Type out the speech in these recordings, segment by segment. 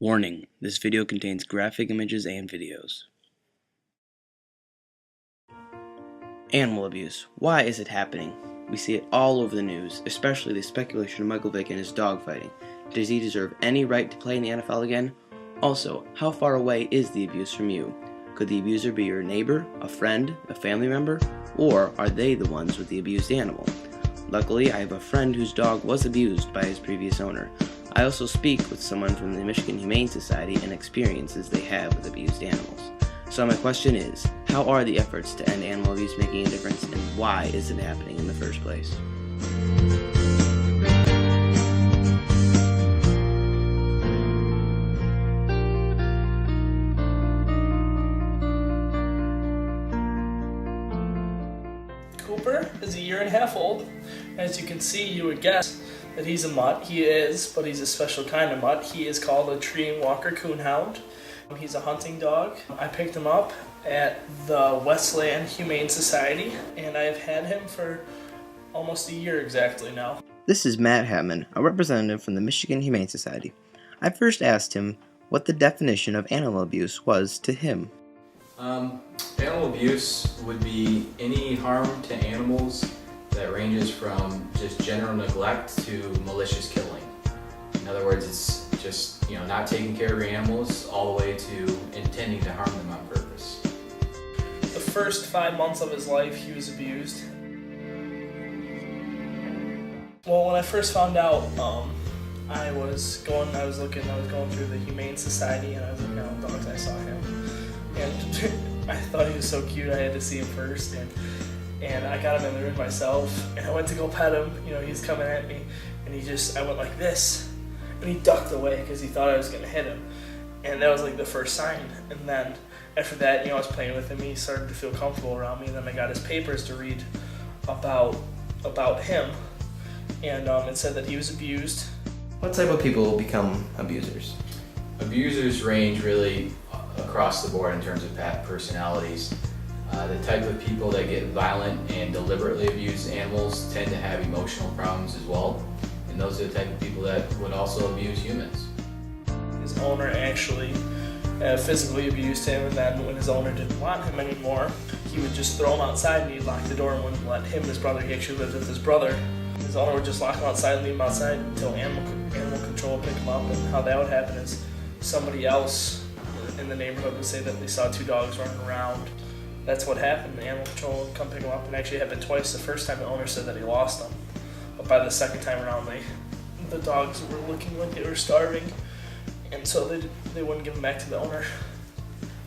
Warning: this video contains graphic images and videos. Animal abuse. Why is it happening? We see it all over the news, especially the speculation of Michael Vick and his dog fighting. Does he deserve any right to play in the NFL again? Also, how far away is the abuse from you? Could the abuser be your neighbor, a friend, a family member, or are they the ones with the abused animal? Luckily, I have a friend whose dog was abused by his previous owner. I also speak with someone from the Michigan Humane Society and experiences they have with abused animals. So my question is, how are the efforts to end animal abuse making a difference, and why is it happening in the first place? Cooper is a year and a half old. As you can see, you would guess that he's a mutt. He is, but he's a special kind of mutt. He is called a Treeing Walker Coonhound. He's a hunting dog. I picked him up at the Westland Humane Society, and I've had him for almost a year exactly now. This is Matt Hatman, a representative from the Michigan Humane Society. I first asked him what the definition of animal abuse was to him. Animal abuse would be any harm to animals that ranges from just general neglect to malicious killing. In other words, it's just not taking care of your animals all the way to intending to harm them on purpose. The first 5 months of his life, he was abused. Well, when I first found out, I was going through the Humane Society, and I was looking at dogs. I saw him, and I thought he was so cute. I had to see him first, and I got him in the room myself, and I went to go pet him. He's coming at me, and I went like this, and he ducked away because he thought I was gonna hit him, and that was like the first sign. And then after that, I was playing with him. He started to feel comfortable around me, and then I got his papers to read about him, and it said that he was abused. What type of people become abusers? Abusers range really across the board in terms of personalities. The type of people that get violent and deliberately abuse animals tend to have emotional problems as well, and those are the type of people that would also abuse humans. His owner actually physically abused him, and then when his owner didn't want him anymore, he would just throw him outside, and he'd lock the door and wouldn't let him and his brother. He actually lived with his brother. His owner would just lock him outside and leave him outside until animal control would pick him up. And how that would happen is somebody else in the neighborhood would say that they saw 2 dogs running around. That's what happened. The animal control would come pick him up, and actually it happened twice. The first time the owner said that he lost them, but by the second time around, the dogs were looking like they were starving, and so they wouldn't give them back to the owner.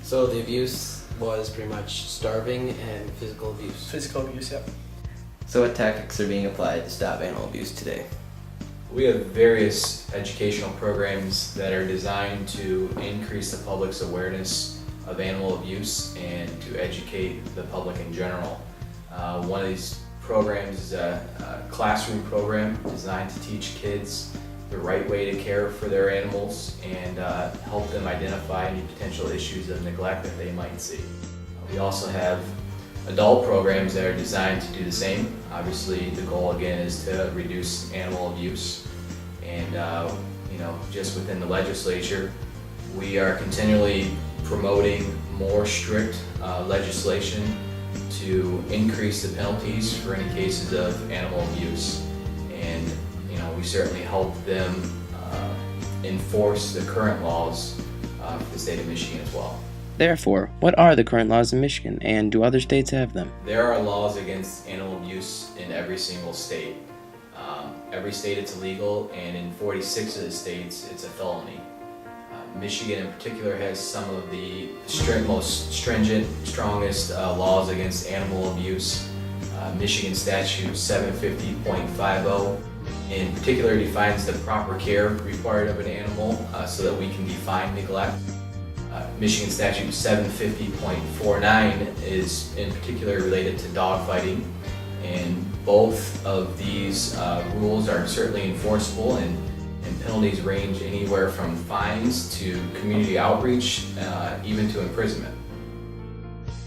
So the abuse was pretty much starving and physical abuse? Physical abuse, yep. So what tactics are being applied to stop animal abuse today? We have various educational programs that are designed to increase the public's awareness of animal abuse and to educate the public in general. One of these programs is a classroom program designed to teach kids the right way to care for their animals and help them identify any potential issues of neglect that they might see. We also have adult programs that are designed to do the same. Obviously, the goal again is to reduce animal abuse, and just within the legislature, we are continually promoting more strict legislation to increase the penalties for any cases of animal abuse, and we certainly help them enforce the current laws for the state of Michigan as well. Therefore, what are the current laws in Michigan, and do other states have them? There are laws against animal abuse in every single state. Every state it's illegal, and in 46 of the states it's a felony. Michigan in particular has some of the most stringent, strongest laws against animal abuse. Michigan Statute 750.50 in particular defines the proper care required of an animal so that we can define neglect. Michigan Statute 750.49 is in particular related to dog fighting, and both of these rules are certainly enforceable, and penalties range anywhere from fines to community outreach, even to imprisonment.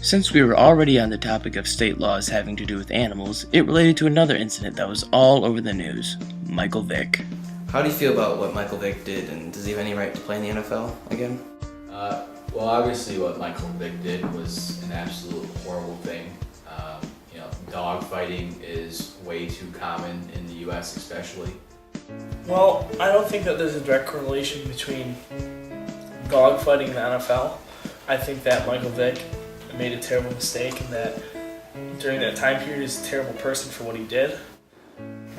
Since we were already on the topic of state laws having to do with animals, it related to another incident that was all over the news: Michael Vick. How do you feel about what Michael Vick did, and does he have any right to play in the NFL again? Well, obviously what Michael Vick did was an absolute horrible thing. Dog fighting is way too common in the U.S. especially. Well, I don't think that there's a direct correlation between dog fighting and the NFL. I think that Michael Vick made a terrible mistake, and that during that time period he's a terrible person for what he did.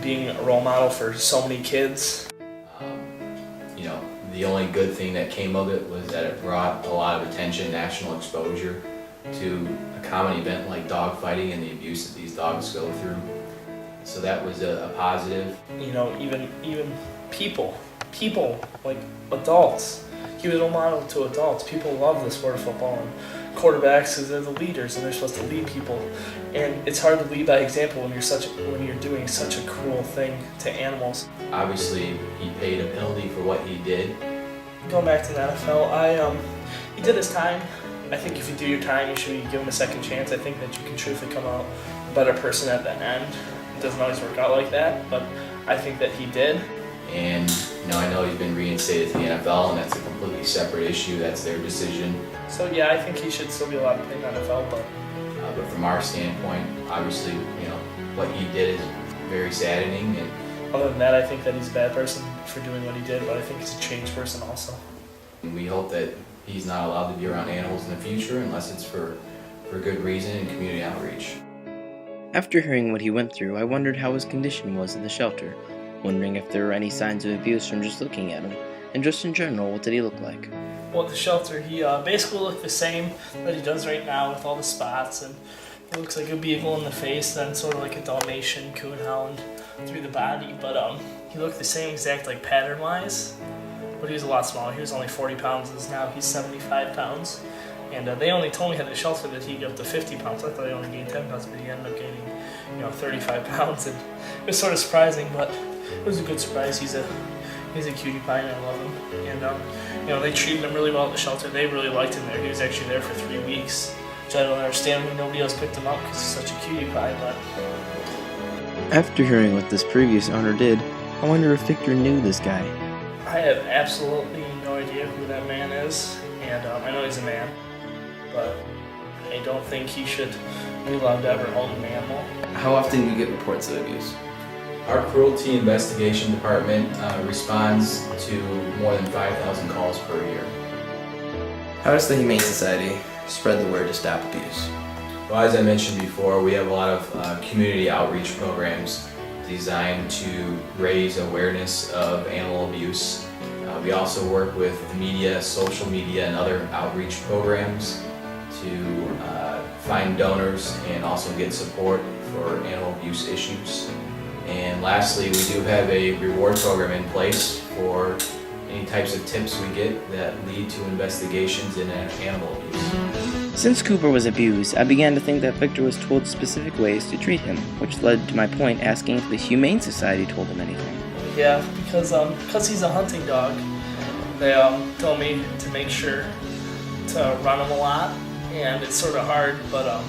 Being a role model for so many kids. The only good thing that came of it was that it brought a lot of attention, national exposure to a common event like dog fighting and the abuse that these dogs go through. So that was a positive. Even people like adults. He was a role model to adults. People love the sport of football, and quarterbacks, because they're the leaders and they're supposed to lead people. And it's hard to lead by example when you're doing such a cruel thing to animals. Obviously, he paid a penalty for what he did. Going back to the NFL, he did his time. I think if you do your time, you should be given a second chance. I think that you can truthfully come out a better person at the end. It doesn't always work out like that, but I think that he did. And I know he's been reinstated to the NFL, and that's a completely separate issue. That's their decision. So yeah, I think he should still be allowed to play in the NFL, but from our standpoint, obviously, what he did is very saddening. And other than that, I think that he's a bad person for doing what he did, but I think he's a changed person also. we hope that he's not allowed to be around animals in the future unless it's for good reason and community outreach. After hearing what he went through, I wondered how his condition was at the shelter, wondering if there were any signs of abuse from just looking at him, and just in general, what did he look like? Well, at the shelter, he basically looked the same that he does right now with all the spots, and he looks like a beagle in the face, then sort of like a Dalmatian coonhound through the body, but he looked the same exact like pattern-wise, but he was a lot smaller. He was only 40 pounds, and now he's 75 pounds. And they only told me at the shelter that he'd get up to 50 pounds. I thought he only gained 10 pounds, but he ended up gaining, 35 pounds. And it was sort of surprising, but it was a good surprise. He's a cutie pie, and I love him. And they treated him really well at the shelter. They really liked him there. He was actually there for 3 weeks, which I don't understand why nobody else picked him up because he's such a cutie pie. But after hearing what this previous owner did, I wonder if Victor knew this guy. I have absolutely no idea who that man is, and I know he's a man. But I don't think he should be allowed to ever own an animal. How often do you get reports of abuse? Our cruelty investigation department responds to more than 5,000 calls per year. How does the Humane Society spread the word to stop abuse? Well, as I mentioned before, we have a lot of community outreach programs designed to raise awareness of animal abuse. We also work with media, social media, and other outreach programs to find donors and also get support for animal abuse issues. And lastly, we do have a reward program in place for any types of tips we get that lead to investigations in animal abuse. Since Cooper was abused, I began to think that Victor was told specific ways to treat him, which led to my point asking if the Humane Society told him anything. Yeah, because he's a hunting dog, they told me to make sure to run him a lot, and it's sort of hard, but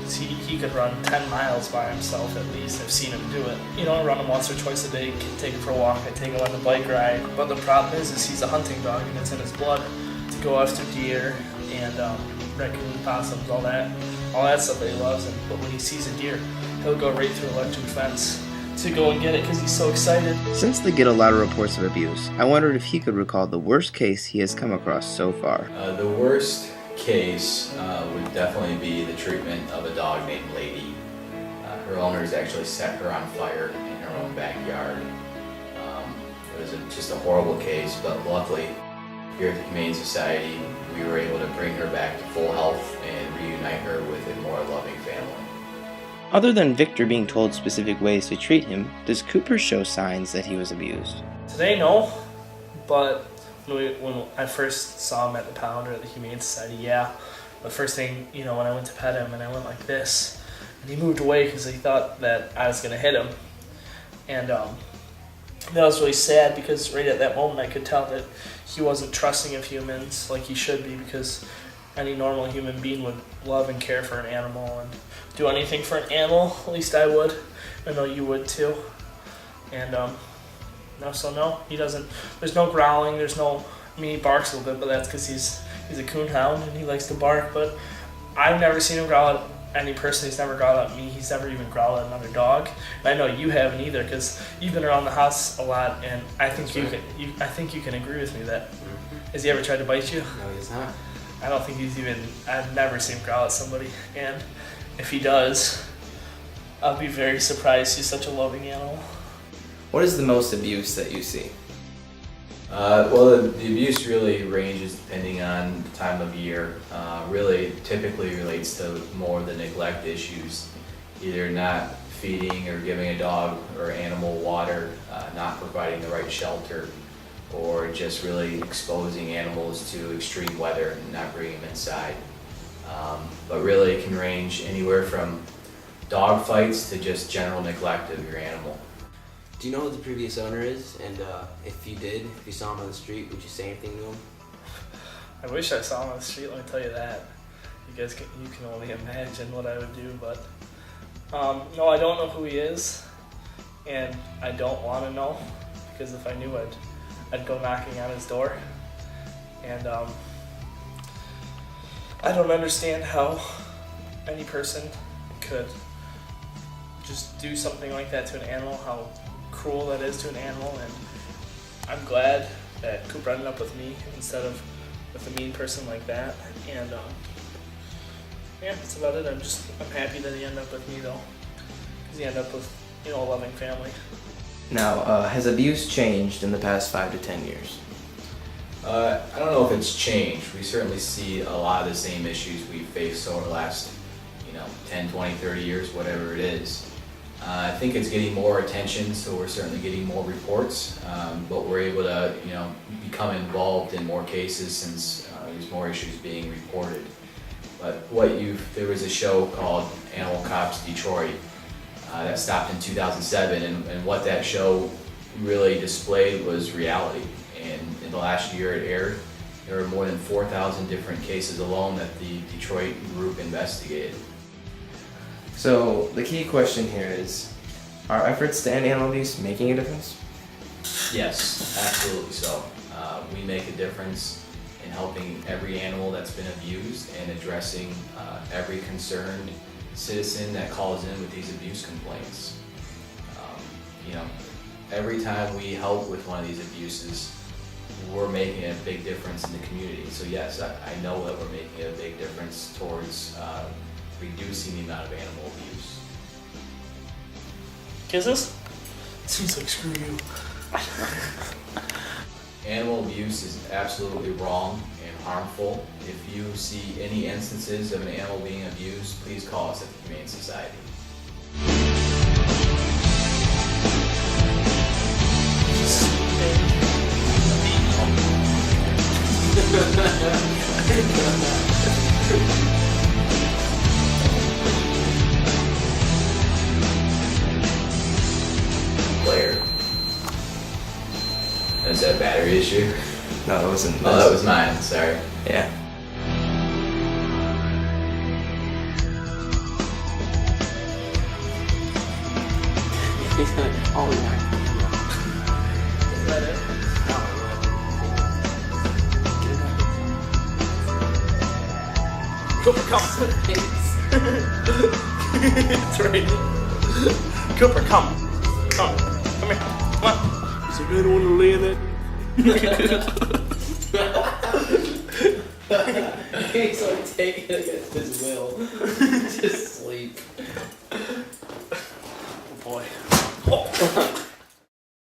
he could run 10 miles by himself at least. I've seen him do it. I run him once or twice a day, take him for a walk, I take him on the bike ride. But the problem is he's a hunting dog, and it's in his blood to go after deer and raccoon, possums, all that stuff that he loves. But when he sees a deer, he'll go right through an electric fence to go and get it because he's so excited. Since they get a lot of reports of abuse, I wondered if he could recall the worst case he has come across so far. The worst case would definitely be the treatment of a dog named Lady. Her owners actually set her on fire in her own backyard. It was just a horrible case, but luckily here at the Humane Society we were able to bring her back to full health and reunite her with a more loving family. Other than Victor being told specific ways to treat him, does Cooper show signs that he was abused? Today, no, but when I first saw him at the pound or at the Humane Society, yeah. The first thing, when I went to pet him and I went like this, and he moved away because he thought that I was going to hit him. And that was really sad because right at that moment I could tell that he wasn't trusting of humans like he should be, because any normal human being would love and care for an animal and do anything for an animal. At least I would. I know you would too. And No, he doesn't. There's no growling. There's no. I mean, he barks a little bit, but that's because he's a coon hound and he likes to bark. But I've never seen him growl at any person. He's never growled at me. He's never even growled at another dog. And I know you haven't either, because you've been around the house a lot, and I think I think you can agree with me that. Has he ever tried to bite you? No, he's not. I don't think he's even. I've never seen him growl at somebody, and if he does, I'll be very surprised. He's such a loving animal. What is the most abuse that you see? Well, the abuse really ranges depending on the time of year. Really, typically relates to more of the neglect issues, either not feeding or giving a dog or animal water, not providing the right shelter, or just really exposing animals to extreme weather and not bringing them inside. But really, it can range anywhere from dog fights to just general neglect of your animal. Do you know who the previous owner is? And if you did, if you saw him on the street, would you say anything to him? I wish I saw him on the street. Let me tell you that. You can only imagine what I would do, but no, I don't know who he is, and I don't want to know, because if I knew, I'd go knocking on his door, and I don't understand how any person could just do something like that to an animal, how cruel that is to an animal, and I'm glad that Cooper ended up with me instead of with a mean person like that, and yeah, that's about it. I'm happy that he ended up with me though, because he ended up with, a loving family. Now, has abuse changed in the past 5 to 10 years? I don't know if it's changed. We certainly see a lot of the same issues we've faced over the last, 10, 20, 30 years, whatever it is. I think it's getting more attention, so we're certainly getting more reports, but we're able to, become involved in more cases since there's more issues being reported. But there was a show called Animal Cops Detroit that stopped in 2007, and what that show really displayed was reality. And in the last year it aired, there were more than 4,000 different cases alone that the Detroit group investigated. So the key question here is, are efforts to end animal abuse making a difference? Yes, absolutely so. We make a difference in helping every animal that's been abused and addressing every concerned citizen that calls in with these abuse complaints. Every time we help with one of these abuses, we're making a big difference in the community. So yes, I know that we're making a big difference towards reducing the amount of animal abuse. Kisses? Seems like screw you. Animal abuse is absolutely wrong and harmful. If you see any instances of an animal being abused, please call us at the Humane Society. Blair. Is that a battery issue? No, it wasn't. Oh, that was mine, sorry. Yeah. Oh, yeah. Is that it? Cooper, come. It's right. Cooper, come. Come here. Come on. Is there anyone to lay in that? He's like taking it against his will. Just sleep. Oh boy. Oh.